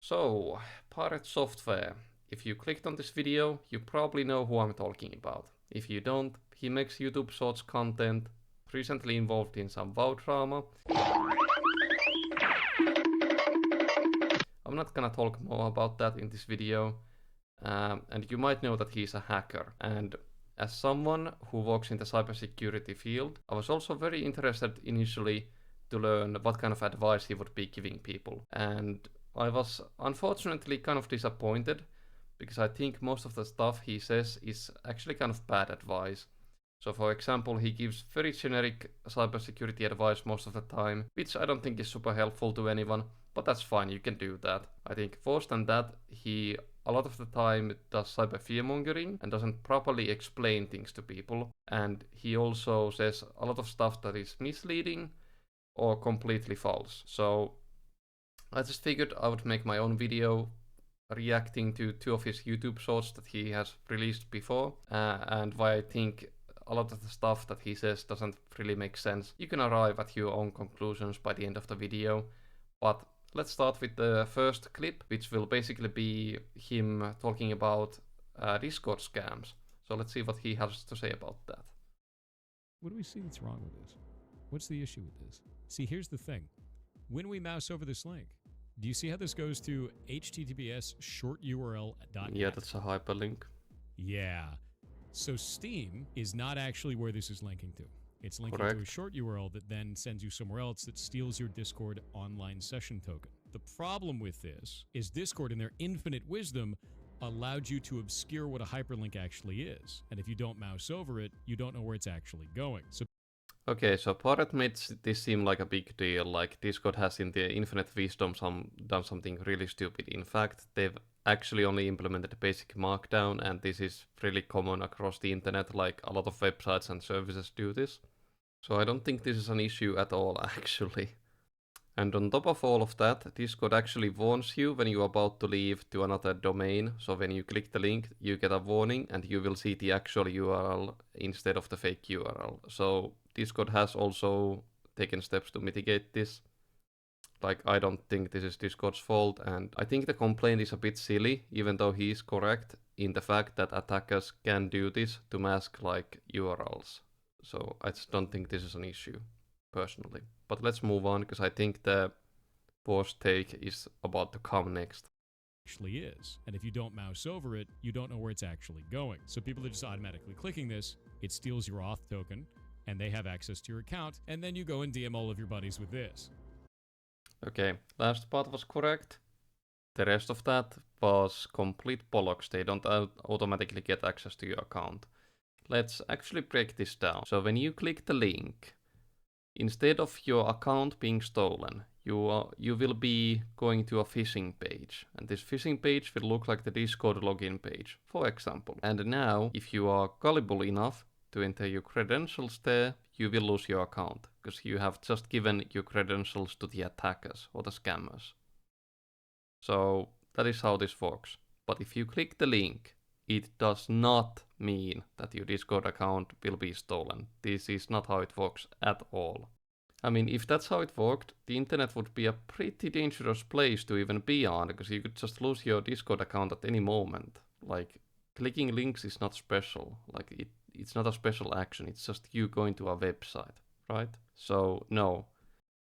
So, PirateSoftware. If you clicked on this video, you probably know who I'm talking about. If you don't, he makes YouTube Shorts content, recently involved in some WoW drama. I'm not gonna talk more about that in this video, and you might know that he's a hacker. And as someone who works in the cybersecurity field, I was also very interested initially to learn what kind of advice he would be giving people. And I was unfortunately kind of disappointed because I think most of the stuff he says is actually kind of bad advice. So for example, he gives very generic cybersecurity advice most of the time, which I don't think is super helpful to anyone, but that's fine, you can do that. I think worse than that, he a lot of the time does cyber fear mongering and doesn't properly explain things to people. And he also says a lot of stuff that is misleading or completely false. So I just figured I would make my own video reacting to two of his YouTube shorts that he has released before, and why I think a lot of the stuff that he says doesn't really make sense. You can arrive at your own conclusions by the end of the video, but let's start with the first clip, which will basically be him talking about Discord scams. So let's see what he has to say about that. What do we see that's wrong with this? What's the issue with this? See, here's the thing. When we mouse over this link, do you see how this goes to https short URL.net? Yeah, that's a hyperlink. Yeah. So Steam is not actually where this is linking to. It's linking Correct. to a short URL that then sends you somewhere else that steals your Discord online session token. The problem with this is Discord, in their infinite wisdom, allowed you to obscure what a hyperlink actually is. And if you don't mouse over it, you don't know where it's actually going. So Okay, so Pirate made this seem like a big deal, like Discord has in the infinite wisdom done something really stupid. In fact, they've actually only implemented basic markdown, and this is really common across the internet, like a lot of websites and services do this. So I don't think this is an issue at all, actually. And on top of all of that, Discord actually warns you when you're about to leave to another domain. So when you click the link, you get a warning and you will see the actual URL instead of the fake URL. So Discord has also taken steps to mitigate this. Like, I don't think this is Discord's fault, and I think the complaint is a bit silly, even though he is correct in the fact that attackers can do this to mask like URLs. So I just don't think this is an issue, personally. But let's move on, because I think the worst take is about to come next. actually is. And if you don't mouse over it, you don't know where it's actually going. So people are just automatically clicking this, it steals your auth token, and they have access to your account, and then you go and DM all of your buddies with this. Okay, last part was correct. The rest of that was complete bollocks. They don't automatically get access to your account. Let's actually break this down. So when you click the link, instead of your account being stolen, you will be going to a phishing page. And this phishing page will look like the Discord login page, for example. And now, if you are gullible enough to enter your credentials there, you will lose your account, because you have just given your credentials to the attackers or the scammers. So that is how this works. But if you click the link, it does not mean that your Discord account will be stolen. This is not how it works at all. I mean, if that's how it worked, the internet would be a pretty dangerous place to even be on, because you could just lose your Discord account at any moment. Like, clicking links is not special. Like, it's not a special action, it's just you going to a website, right? So, no.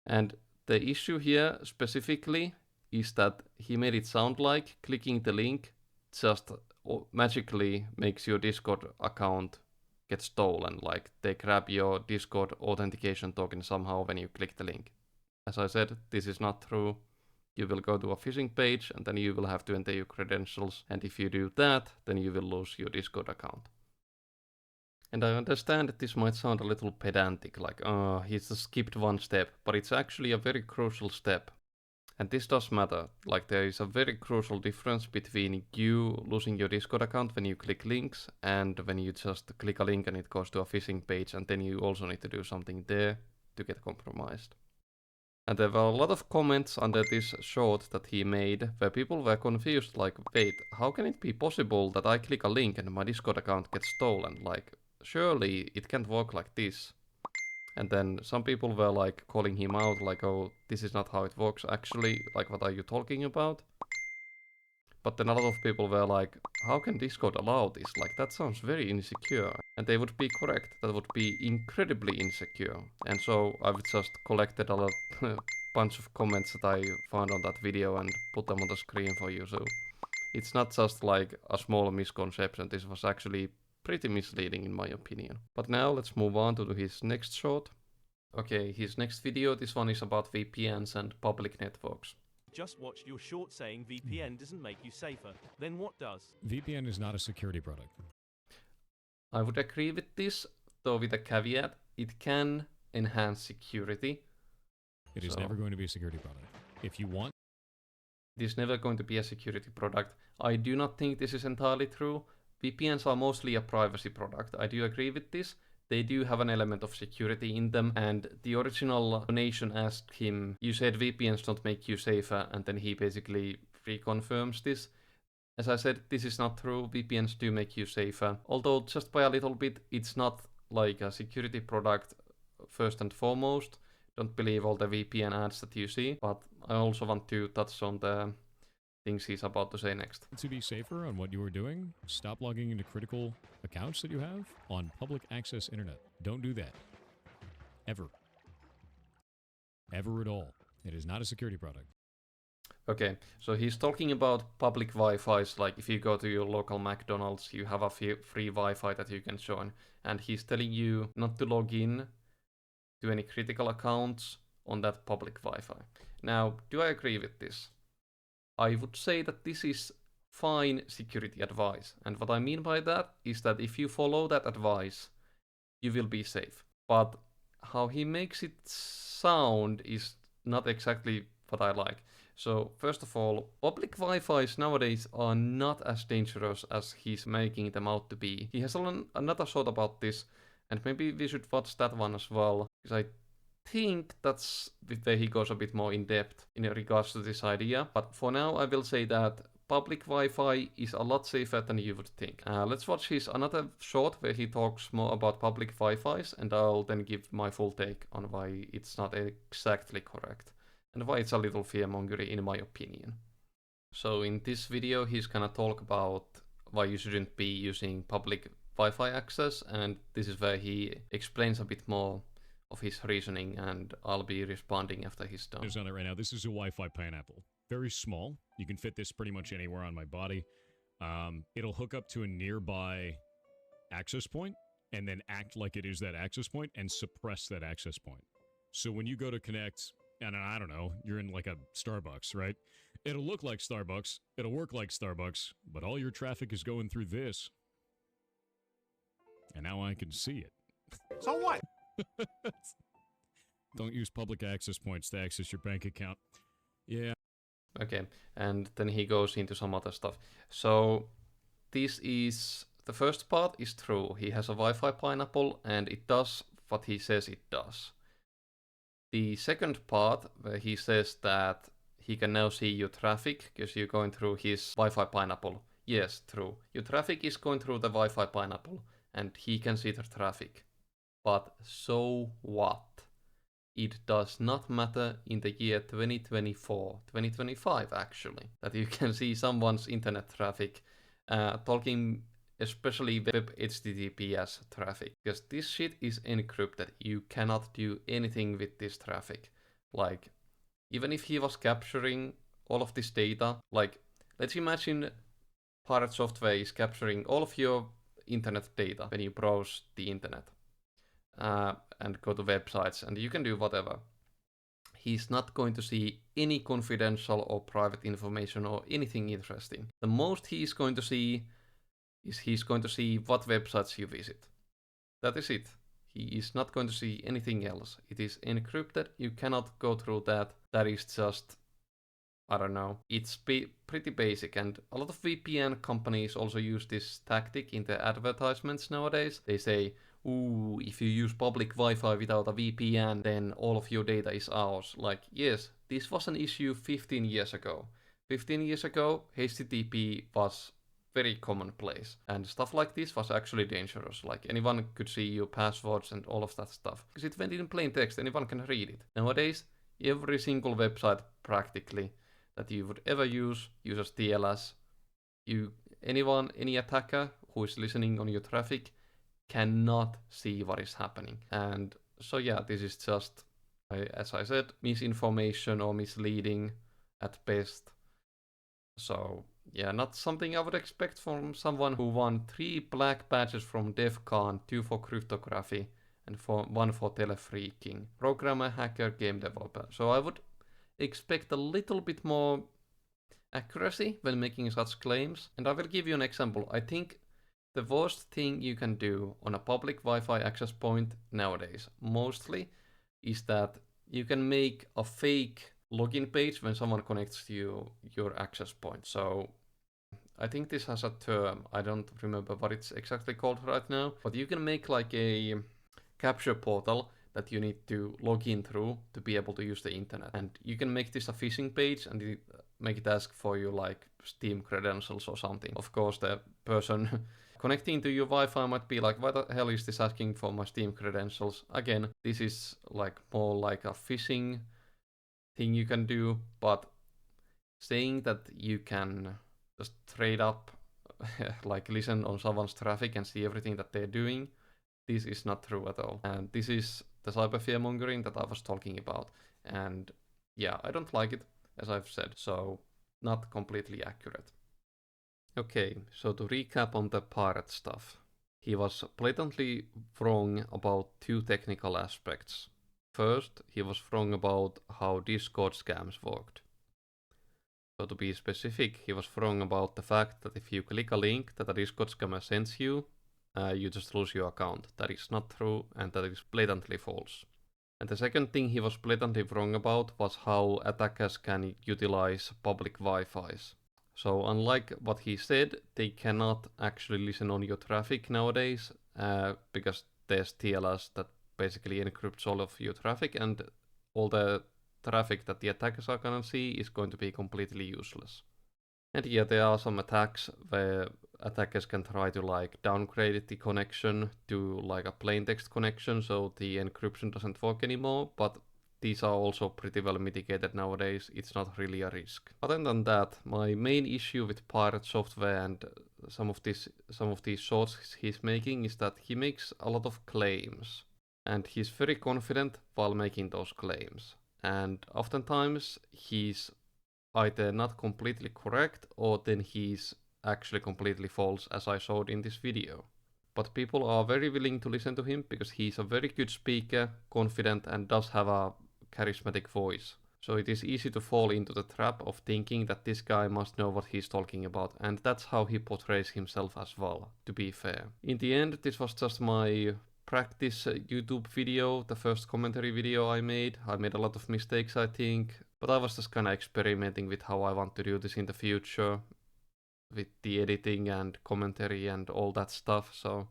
And the issue here specifically is that he made it sound like clicking the link just magically makes your Discord account get stolen, like they grab your Discord authentication token somehow when you click the link. As I said, this is not true. You will go to a phishing page and then you will have to enter your credentials, and if you do that, then you will lose your Discord account. And I understand that this might sound a little pedantic, like, oh, he's just skipped one step, but it's actually a very crucial step. And this does matter, like there is a very crucial difference between you losing your Discord account when you click links and when you just click a link and it goes to a phishing page and then you also need to do something there to get compromised. And there were a lot of comments under this short that he made where people were confused, like, wait, how can it be possible that I click a link and my Discord account gets stolen? Like, surely it can't work like this. And then some people were like calling him out, like, oh, this is not how it works actually, like, what are you talking about? But then a lot of people were like, how can Discord allow this? Like, that sounds very insecure. And they would be correct. That would be incredibly insecure. And so I've just collected a lot, bunch of comments that I found on that video and put them on the screen for you. So it's not just like a small misconception. This was actually pretty misleading in my opinion. But now let's move on to his next short. Okay, his next video, this one is about VPNs and public networks. Just watched your short saying VPN doesn't make you safer. Then what does? VPN is not a security product. I would agree with this, though with a caveat, it can enhance security. It is never going to be a security product. If you want... It is never going to be a security product. I do not think this is entirely true. VPNs are mostly a privacy product. I do agree with this. They do have an element of security in them, and the original donation asked him, you said VPNs don't make you safer, and then he basically reconfirms this. As I said, this is not true. VPNs do make you safer, although just by a little bit. It's not like a security product first and foremost. Don't believe all the VPN ads that you see, but I also want to touch on the things he's about to say next. To be safer on what you are doing, stop logging into critical accounts that you have on public access internet. Don't do that. Ever. Ever at all. It is not a security product. Okay, so he's talking about public Wi-Fi's, like if you go to your local McDonald's, you have a free Wi-Fi that you can join, and he's telling you not to log in to any critical accounts on that public Wi-Fi. Now, do I agree with this? I would say that this is fine security advice, and what I mean by that is that if you follow that advice, you will be safe. But how he makes it sound is not exactly what I like. So first of all, public Wi-Fis nowadays are not as dangerous as he's making them out to be. He has another thought about this, and maybe we should watch that one as well, because I think that's where he goes a bit more in depth in regards to this idea. But for now, I will say that public Wi-Fi is a lot safer than you would think. Let's watch his another short where he talks more about public Wi-Fis, and I'll then give my full take on why it's not exactly correct and why it's a little fearmongery in my opinion. So in this video, he's gonna talk about why you shouldn't be using public Wi-Fi access, and this is where he explains a bit more of his reasoning, and I'll be responding after he's done. On it right now. This is a Wi-Fi pineapple. Very small. You can fit this pretty much anywhere on my body. It'll hook up to a nearby access point and then act like it is that access point and suppress that access point. So when you go to connect, and I don't know, you're in like a Starbucks, right? It'll look like Starbucks, it'll work like Starbucks, but all your traffic is going through this. And now I can see it. So what? Don't use public access points to access your bank account. Yeah. Okay, and then he goes into some other stuff. So this is, the first part is true. He has a Wi-Fi pineapple and it does what he says it does. The second part, where he says that he can now see your traffic because you're going through his Wi-Fi pineapple. Yes, true. Your traffic is going through the Wi-Fi pineapple and he can see the traffic. But so what? It does not matter in the year 2024, 2025 actually, that you can see someone's internet traffic, talking especially web HTTPS traffic, because this shit is encrypted. You cannot do anything with this traffic. Like, even if he was capturing all of this data, like, let's imagine PirateSoftware is capturing all of your internet data when you browse the internet. And go to websites, and you can do whatever. He's not going to see any confidential or private information or anything interesting. The most he's going to see is he's going to see what websites you visit. That is it. He is not going to see anything else. It is encrypted. You cannot go through that. That is just, I don't know. It's pretty basic, and a lot of VPN companies also use this tactic in their advertisements nowadays. They say, ooh, if you use public Wi-Fi without a VPN, then all of your data is ours. Like, yes, this was an issue 15 years ago. 15 years ago, HTTP was very commonplace, and stuff like this was actually dangerous. Like, anyone could see your passwords and all of that stuff, because it went in plain text, anyone can read it. Nowadays, every single website practically that you would ever use uses TLS any attacker who is listening on your traffic cannot see what is happening. And so yeah, this is just, as I said, misinformation or misleading at best. So yeah, not something I would expect from someone who won 3 black badges from DEF CON, 2 for cryptography, and 1 for telefreaking. Programmer, hacker, game developer. So I would expect a little bit more accuracy when making such claims. And I will give you an example. I think the worst thing you can do on a public Wi-Fi access point nowadays, mostly, is that you can make a fake login page when someone connects to your access point. So I think this has a term. I don't remember what it's exactly called right now, but you can make like a capture portal that you need to log in through to be able to use the internet. And you can make this a phishing page and make it ask for you like Steam credentials or something. Of course, the person connecting to your Wi-Fi might be like, why the hell is this asking for my Steam credentials? Again, this is like more like a phishing thing you can do, but saying that you can just trade up, like listen on someone's traffic and see everything that they're doing, this is not true at all. And this is the cyber fear mongering that I was talking about. And yeah, I don't like it, as I've said, so not completely accurate. Okay, so to recap on the pirate stuff. He was blatantly wrong about 2 technical aspects. First, he was wrong about how Discord scams worked. So to be specific, he was wrong about the fact that if you click a link that a Discord scammer sends you, you just lose your account. That is not true, and that is blatantly false. And the second thing he was blatantly wrong about was how attackers can utilize public Wi-Fis. So unlike what he said, they cannot actually listen on your traffic nowadays, because there's TLS that basically encrypts all of your traffic, and all the traffic that the attackers are gonna see is going to be completely useless. And yeah, there are some attacks where attackers can try to like downgrade the connection to like a plain text connection so the encryption doesn't work anymore, but these are also pretty well mitigated nowadays. It's not really a risk. Other than that, my main issue with PirateSoftware and some of these shorts he's making is that he makes a lot of claims, and he's very confident while making those claims. And oftentimes he's either not completely correct or then he's actually completely false, as I showed in this video. But people are very willing to listen to him because he's a very good speaker, confident, and does have a charismatic voice. So it is easy to fall into the trap of thinking that this guy must know what he's talking about, and that's how he portrays himself as well, to be fair. In the end, this was just my practice YouTube video, the first commentary video I made. I made a lot of mistakes, I think, but I was just kinda experimenting with how I want to do this in the future, with the editing and commentary and all that stuff, so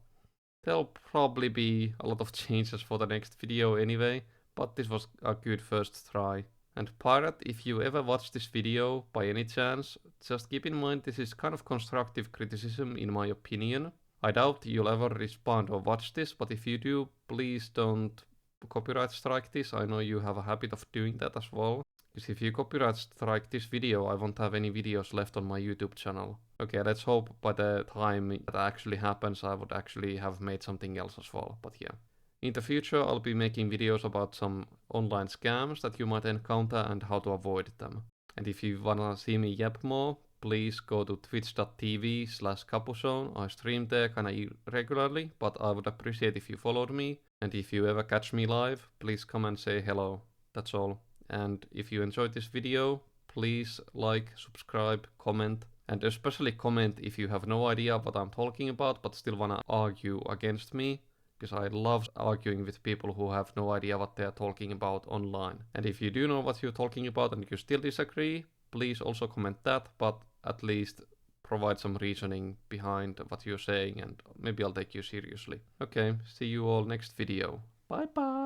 there'll probably be a lot of changes for the next video anyway, but this was a good first try. And Pirate, if you ever watch this video by any chance, just keep in mind this is kind of constructive criticism in my opinion. I doubt you'll ever respond or watch this, but if you do, please don't copyright strike this. I know you have a habit of doing that as well. Because if you copyright strike this video, I won't have any videos left on my YouTube channel. Okay, let's hope by the time that actually happens, I would actually have made something else as well, but yeah. In the future, I'll be making videos about some online scams that you might encounter and how to avoid them. And if you wanna see me yap more, please go to twitch.tv/Capuzone. I stream there kinda regularly, but I would appreciate if you followed me. And if you ever catch me live, please come and say hello. That's all. And if you enjoyed this video, please like, subscribe, comment, and especially comment if you have no idea what I'm talking about but still wanna argue against me, because I love arguing with people who have no idea what they are talking about online. And if you do know what you're talking about and you still disagree, please also comment that, but at least provide some reasoning behind what you're saying and maybe I'll take you seriously. Okay, see you all next video. Bye bye!